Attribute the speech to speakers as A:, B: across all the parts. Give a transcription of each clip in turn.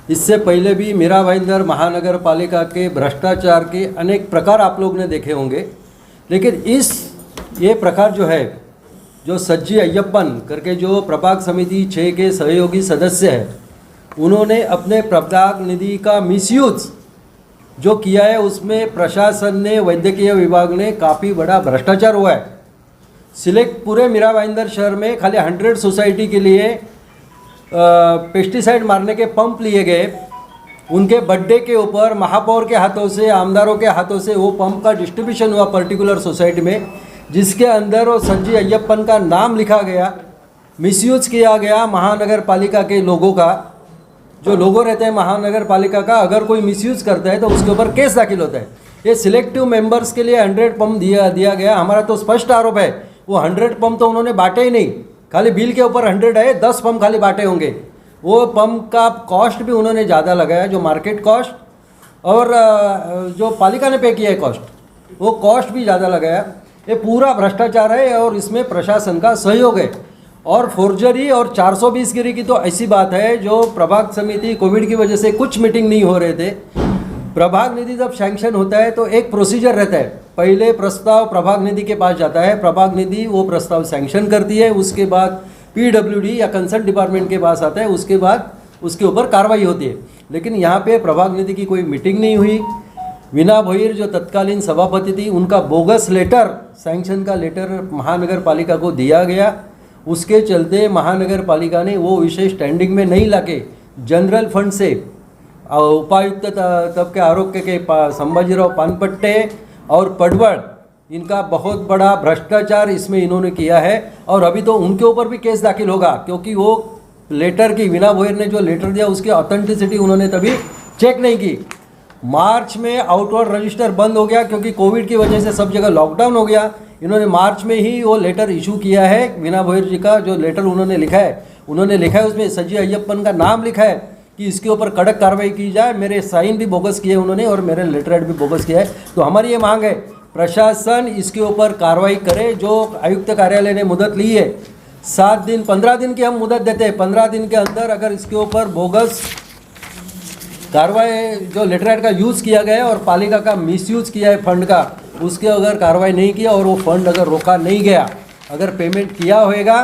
A: इससे पहले भी मीरा भाईंदर महानगर पालिका के भ्रष्टाचार के अनेक प्रकार आप लोग ने देखे होंगे, लेकिन ये प्रकार जो है, जो सज्जी अय्यप्पन करके जो प्रभाग समिति 6 के सहयोगी सदस्य हैं, उन्होंने अपने प्रभाग निधि का मिसयूज जो किया है, उसमें प्रशासन ने, वैद्यकीय विभाग ने काफ़ी बड़ा भ्रष्टाचार हुआ है। सिलेक्ट पूरे मीरा भाईंदर शहर में खाली 100 सोसाइटी के लिए पेस्टिसाइड मारने के पंप लिए गए। उनके बर्थडे के ऊपर महापौर के हाथों से, आमदारों के हाथों से वो पंप का डिस्ट्रीब्यूशन हुआ पर्टिकुलर सोसाइटी में, जिसके अंदर वो सज्जी अय्यप्पन का नाम लिखा गया। मिसयूज किया गया महानगर पालिका के लोगों का। जो लोगों रहते हैं महानगर पालिका का, अगर कोई मिसयूज करता है तो उसके ऊपर केस दाखिल होता है। ये सिलेक्टिव मेंबर्स के लिए 100 पंप दिया गया। हमारा तो स्पष्ट आरोप है, वो 100 पंप तो उन्होंने बांटे ही नहीं, खाली बिल के ऊपर 100 है, 10 पंप खाली बांटे होंगे। वो पंप का कॉस्ट भी उन्होंने ज़्यादा लगाया, जो मार्केट कॉस्ट और जो पालिका ने पे किया है कॉस्ट, वो कॉस्ट भी ज़्यादा लगाया। ये पूरा भ्रष्टाचार है और इसमें प्रशासन का सहयोग है। और फोर्जरी और 420 गिरी की तो ऐसी बात है, जो प्रभाग समिति कोविड की वजह से कुछ मीटिंग नहीं हो रहे थे। प्रभाग निधि जब सैंक्शन होता है तो एक प्रोसीजर रहता है, पहले प्रस्ताव प्रभाग निधि के पास जाता है, प्रभाग निधि वो प्रस्ताव सैंक्शन करती है, उसके बाद पीडब्ल्यूडी या कंसर्न डिपार्टमेंट के पास आता है, उसके बाद उसके ऊपर कार्रवाई होती है। लेकिन यहाँ पे प्रभाग निधि की कोई मीटिंग नहीं हुई। वीना भोईर जो तत्कालीन सभापति थी, उनका बोगस लेटर, सैंक्शन का लेटर महानगर पालिका को दिया गया। उसके चलते महानगर पालिका ने वो विषय स्टैंडिंग में नहीं लाके जनरल फंड से उपायुक्त तब के आरोग्य के संभाजीराव पानपट्टे और पडवड़, इनका बहुत बड़ा भ्रष्टाचार इसमें इन्होंने किया है। और अभी तो उनके ऊपर भी केस दाखिल होगा, क्योंकि वो लेटर की, वीना भोईर ने जो लेटर दिया उसकी ऑथेंटिसिटी उन्होंने तभी चेक नहीं की। मार्च में आउटवर्ड रजिस्टर बंद हो गया, क्योंकि कोविड की वजह से सब जगह लॉकडाउन हो गया। इन्होंने मार्च में ही वो लेटर इशू किया है। वीना भोईर जी का जो लेटर उन्होंने लिखा है उसमें सज्जी अय्यप्पन का नाम लिखा है कि इसके ऊपर कड़क कार्रवाई की जाए। मेरे साइन भी बोगस किए उन्होंने और मेरे लेटर भी बोगस किया है। तो हमारी ये मांग है, प्रशासन इसके ऊपर कार्रवाई करे। जो आयुक्त कार्यालय ने मुदत ली है 7 दिन, 15 दिन की हम मुदत देते हैं, 15 दिन के अंदर अगर इसके ऊपर बोगस कार्रवाई, जो लेटरहेड का यूज़ किया गया है और पालिका का मिसयूज किया है फंड का, उसके अगर कार्रवाई नहीं किया और वो फंड अगर रोका नहीं गया, अगर पेमेंट किया होएगा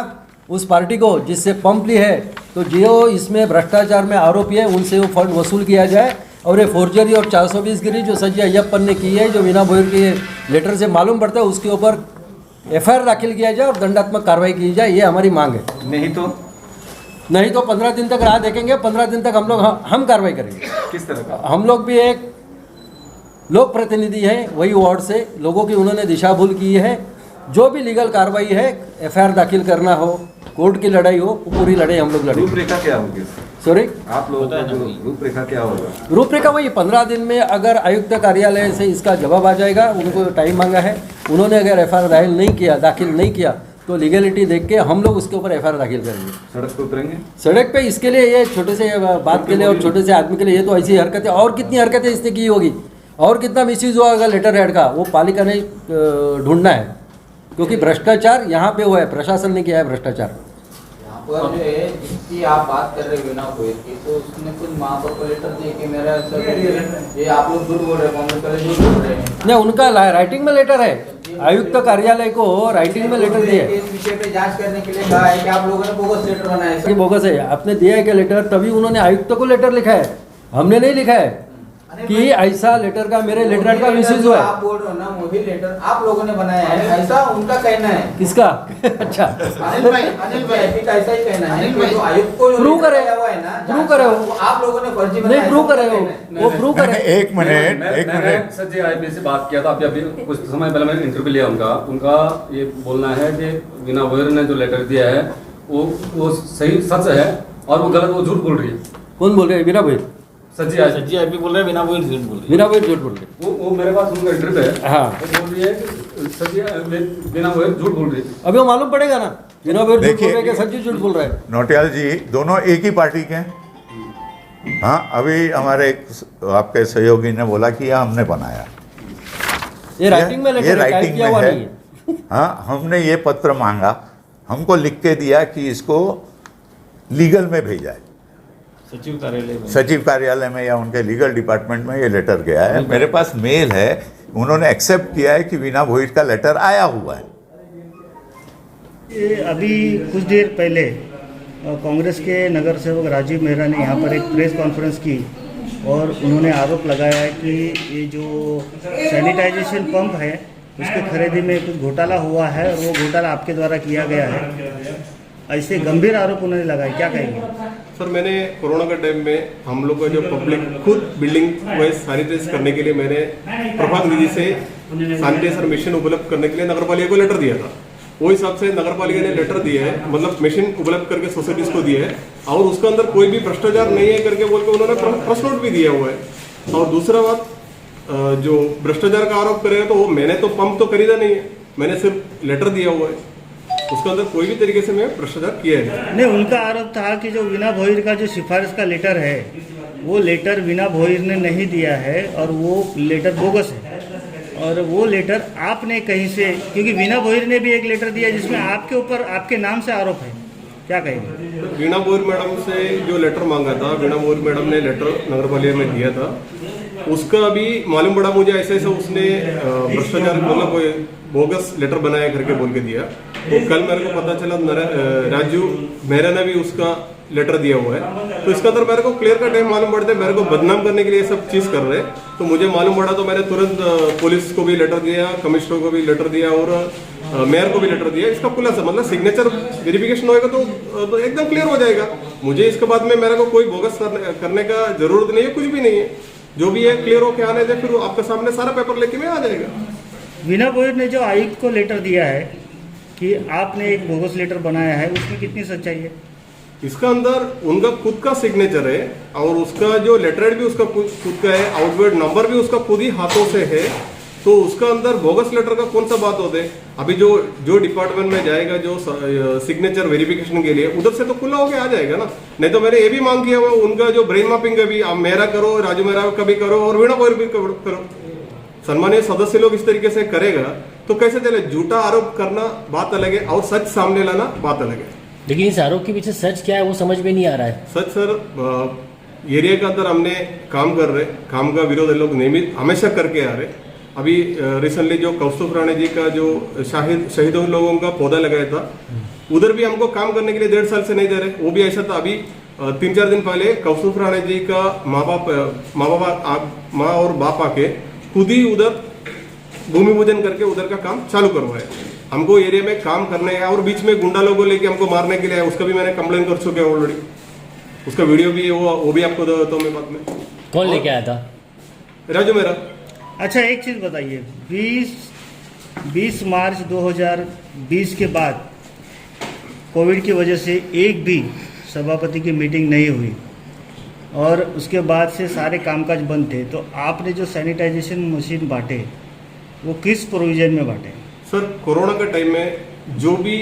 A: उस पार्टी को जिससे पंप ली है, तो जो इसमें भ्रष्टाचार में आरोपी है उनसे वो फंड वसूल किया जाए। और ये फोर्जरी और 420 गिरी जो सज्जी अय्यप्पन ने की है, जो वीना भोईर के लेटर से मालूम पड़ता है, उसके ऊपर FIR दाखिल किया जाए और दंडात्मक कार्रवाई की जाए। ये हमारी मांग है। नहीं तो 15 दिन तक राह देखेंगे। 15 दिन तक हम कार्रवाई करेंगे।
B: किस तरह का?
A: हम लोग भी एक लोक प्रतिनिधि हैं, वही वार्ड से लोगों की उन्होंने दिशा भूल की है। जो भी लीगल कार्रवाई है, FIR दाखिल करना हो, कोर्ट की लड़ाई हो, वो पूरी लड़ाई हम लोग लड़ेंगे।
B: रूपरेखा क्या होगी?
A: सॉरी,
B: आप लोगों का जो रूपरेखा क्या होगा?
A: रूपरेखा वही 15 दिन में अगर आयुक्त कार्यालय से इसका जवाब आ जाएगा, उनको टाइम मांगा है, उन्होंने अगर FIR दाखिल नहीं किया तो लीगलिटी देख के हम लोग उसके ऊपर FIR दाखिल करेंगे।
B: सड़क पे उतरेंगे?
A: सड़क पे इसके लिए, ये छोटे से बात के लिए और छोटे से आदमी के लिए, ये तो ऐसी हरकतें, और कितनी हरकतें इसने की होगी और कितना मिसयूज हुआ होगा लेटर हेड का, वो पालिका ने ढूंढना है। क्योंकि भ्रष्टाचार यहाँ पे हुआ है, प्रशासन ने किया है भ्रष्टाचार।
C: यहाँ पर जो है जिसकी आप बात कर रहे हो वीना भोईर की, तो उसने खुद महापौर को लेटर दिए कि मेरा ये आप लोग झूठ बोल रहे हैं, कांग्रेस वाले झूठ बोल रहे हैं।
A: नहीं, उनका राइटिंग में लेटर है, आयुक्त कार्यालय को राइटिंग में लेटर दिया है।
C: इस विषय पे जांच करने के लिए कहा है कि आप लोगों ने बोगस लेटर बनाया है।
A: बोगस है, आपने दिया है क्या लेटर? तभी उन्होंने आयुक्त को लेटर लिखा है, हमने नहीं लिखा है कि ऐसा लेटर का, मेरे लेटर का मिसयूज हुआ है।
C: आप बोल रहे हो ना, वही लेटर आप लोगों ने बनाया है, ऐसा उनका कहना है।
A: किसका? अच्छा,
C: अनिल भाई का ऐसा ही कहना है कि जो आयुक्त को
A: प्रूव करे,
C: प्रूव करे हो, आप लोगों ने फर्जी बनाया।
A: नहीं प्रूव करे हो, वो प्रूव करे।
D: एक मिनट
E: सज्जी आईपी से बात किया था अभी कुछ समय पहले, मैंने इंटरव्यू लिया उनका ये बोलना है कि वीना भोईर ने जो लेटर दिया है वो सही सच है और वो गलत, वो झूठ बोल रही है।
A: कौन बोल रहे हैं? वीना भोईर?
E: सज्जी आईपी बोल रहे हैं, वीना भोईर झूठ बोल रही है।
A: वीना भोईर झूठ बोल रहे हैं।
E: वो मेरे पास उनका इंटरव्यू है।
A: हाँ,
E: वो बोल रही है कि सज्जी वीना भोईर झूठ बोल रही है।
A: अभी वो मालूम पड़ेगा ना, वीना भोईर झूठ बोल रहे हैं कि सज्जी झूठ बोल रहे हैं।
D: नौटियाल जी दोनों एक ही पार्टी के हैं। हाँ, अभी हमारे आपके सहयोगी ने बोला कि यह हमने बनाया,
A: ये राइटिंग में लेटर टाइप किया हुआ नहीं है।
D: हाँ, हमने ये पत्र मांगा, हमको लिख के दिया कि इसको लीगल में भेजा है।
B: सचिव कार्यालय में
D: सचिव कार्यालय में या उनके लीगल डिपार्टमेंट में ये लेटर गया है। मेरे पास मेल है, उन्होंने एक्सेप्ट किया है कि वीणा भोईर का लेटर आया हुआ है।
F: ये अभी कुछ देर पहले कांग्रेस के नगर सेवक राजीव मेहरा ने यहाँ पर एक प्रेस कॉन्फ्रेंस की और उन्होंने आरोप लगाया है कि ये जो सैनिटाइजेशन पंप है उसके खरीदी में कुछ घोटाला हुआ है और वो घोटाला आपके द्वारा किया गया है, ऐसे गंभीर आरोप उन्होंने लगाए, क्या कहेंगे?
G: सर, मैंने कोरोना के टाइम में हम लोग का जो पब्लिक खुद बिल्डिंग वाइज सैनिटाइज करने के लिए मैंने प्रभाग निधि से सैनिटाइजर मशीन उपलब्ध करने के लिए नगर पालिका को लेटर दिया था। वो हिसाब से नगर पालिका ने लेटर दिया है, मतलब मशीन उपलब्ध करके सोसाइटीज को दिया है और उसके अंदर कोई भी भ्रष्टाचार नहीं है करके बोल के उन्होंने प्रेस नोट भी दिया हुआ है। और दूसरा बात, जो भ्रष्टाचार का आरोप करेगा तो वो मैंने तो पंप तो खरीदा नहीं है, मैंने सिर्फ लेटर दिया हुआ है, उसके अंदर कोई भी तरीके से मैं भ्रष्टाचार किया है।
F: नहीं, उनका आरोप था कि जो वीणा भोईर का जो सिफारिश का लेटर है वो लेटर वीणा भोईर ने नहीं दिया है और वो लेटर बोगस है और वो लेटर आपने कहीं से, क्योंकि वीणा भोईर ने भी एक लेटर दिया जिसमें आपके ऊपर आपके नाम से आरोप है, क्या कहेंगे?
G: वीणा भोईर मैडम से जो लेटर मांगा था, वीणा भोईर मैडम ने लेटर नगर पालिका में दिया था, उसका अभी मालूम पड़ा मुझे ऐसे ऐसे उसने भ्रष्टाचार मतलब कोई बोगस लेटर बनाया करके बोल के दिया। तो कल मेरे को पता चला राजू मेहरा ने भी उसका लेटर दिया हुआ है, तो इसका अंदर मेरे को क्लियर कट है मालूम पड़ता है, मेरे को बदनाम करने के लिए सब चीज कर रहे हैं। तो मुझे मालूम पड़ा तो मैंने तुरंत पुलिस को भी लेटर दिया, कमिश्नर को भी लेटर दिया और मेयर को भी लेटर दिया। इसका खुलासा मतलब सिग्नेचर वेरिफिकेशन होएगा तो एकदम क्लियर हो जाएगा। मुझे इसके बाद में मेरे को कोई बोगस करने का जरूरत नहीं है, कुछ भी नहीं है, जो भी है क्लियर होके आने दे, फिर आपके सामने सारा पेपर लेके में आ जाएगा।
F: वीणा भोईर ने जो आयुक्त को लेटर दिया है कि आपने एक बोगस लेटर बनाया है, उसमें कितनी सच्चाई है?
G: इसका अंदर उनका खुद का सिग्नेचर है और उसका जो लेटरेड भी उसका खुद का है, आउटवर्ड नंबर भी उसका खुद ही हाथों से है, तो उसका अंदर बोगस लेटर का कौन सा बात होते है? अभी जो डिपार्टमेंट में जाएगा जो सिग्नेचर वेरिफिकेशन के लिए, उधर से तो खुला होके आ जाएगा ना। नहीं तो मैंने ये भी मांग किया हुआ उनका जो ब्रेन मैपिंग का भी, आप मेरा करो, राजू मेहरा का भी करो और वीणा भोईर भी करो। सम्मानीय सदस्य लोग इस तरीके से करेगा तो कैसे चले? झूठा आरोप करना बात अलग है और सच सामने लाना बात अलग है।
H: लेकिन इस आरोप के पीछे सच क्या है वो समझ में नहीं आ रहा है।
G: सच सर, एरिया के अंदर हमने काम कर रहे, काम का विरोध लोग नियमित हमेशा करके आ रहे। अभी रिसेंटली जो कौस्तुभ राणे जी का जो शहीदों लोगों का पौधा लगाया था, उधर भी हमको काम करने के लिए 1.5 साल से नहीं दे रहे। वो भी ऐसा था, अभी 3-4 दिन पहले कौस्तुभ राणे जी का माँ और बाप आके खुद ही उधर भूमि पूजन करके उधर का काम चालू करवाया। हमको एरिया में काम करने है और बीच में गुंडा लोगों लेके हमको मारने के लिए है, उसका भी मैंने कंप्लेन कर चुके ऑलरेडी। उसका वीडियो भी है, वो भी आपको दे देता हूँ मैं बाद में।
H: कौन लेके आया था?
G: राजू मेहरा।
F: अच्छा, एक चीज़ बताइए, 20 मार्च 2020 के बाद कोविड की वजह से एक भी सभापति की मीटिंग नहीं हुई और उसके बाद से सारे कामकाज बंद थे, तो आपने जो सैनिटाइजेशन मशीन बांटे वो किस प्रोविजन में बांटे?
G: सर, कोरोना के टाइम में जो भी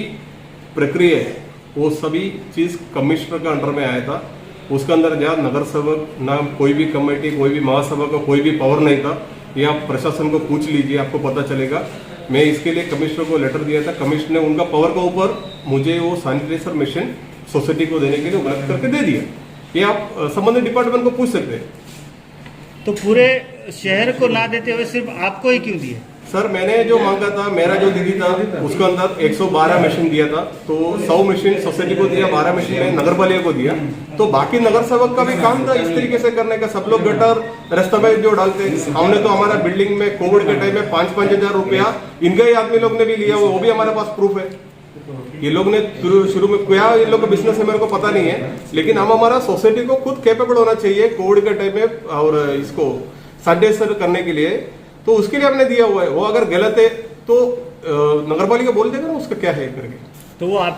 G: प्रक्रिया है वो सभी चीज़ कमिश्नर का अंडर में आया था। उसके अंदर जहाँ नगर सेवक ना कोई भी कमेटी, कोई भी महासभा का कोई भी पावर नहीं था। ये आप प्रशासन को पूछ लीजिए, आपको पता चलेगा। मैं इसके लिए कमिश्नर को लेटर दिया था, कमिश्नर ने उनका पावर के ऊपर मुझे वो सैनिटाइजर मशीन सोसाइटी को देने के लिए उपलब्ध करके दे दिया। ये आप संबंधित डिपार्टमेंट को पूछ सकते हैं।
F: तो पूरे शहर को ना देते हुए सिर्फ आपको ही क्यों दिए?
G: सर, मैंने जो मांगा था, मेरा जो दीदी था उसके अंदर 112 मशीन दिया था, तो 100 मशीन सोसाइटी को दिया, 12 मशीन में नगर पालिका को दिया। तो बाकी नगर सेवक का भी काम था इस तरीके से करने का। सब लोग गटर रास्ता में जो डालते, हमने तो हमारा बिल्डिंग में कोविड के टाइम में 5-5 हजार रुपया इनका ही आदमी लोग ने भी लिया हुआ, वो भी हमारे पास प्रूफ है। ये लोग ने शुरू में क्या ये लोग का बिजनेस है मेरे को पता नहीं है, लेकिन हम हमारा सोसाइटी को खुद कैपेबल होना चाहिए कोविड के टाइम में और इसको सैनिटाइजर करने के लिए, तो उसके लिए हमने दिया हुआ है। वो अगर गलत है तो नगर पालिका बोल देगा ना उसका क्या है करके।
F: तो वो आप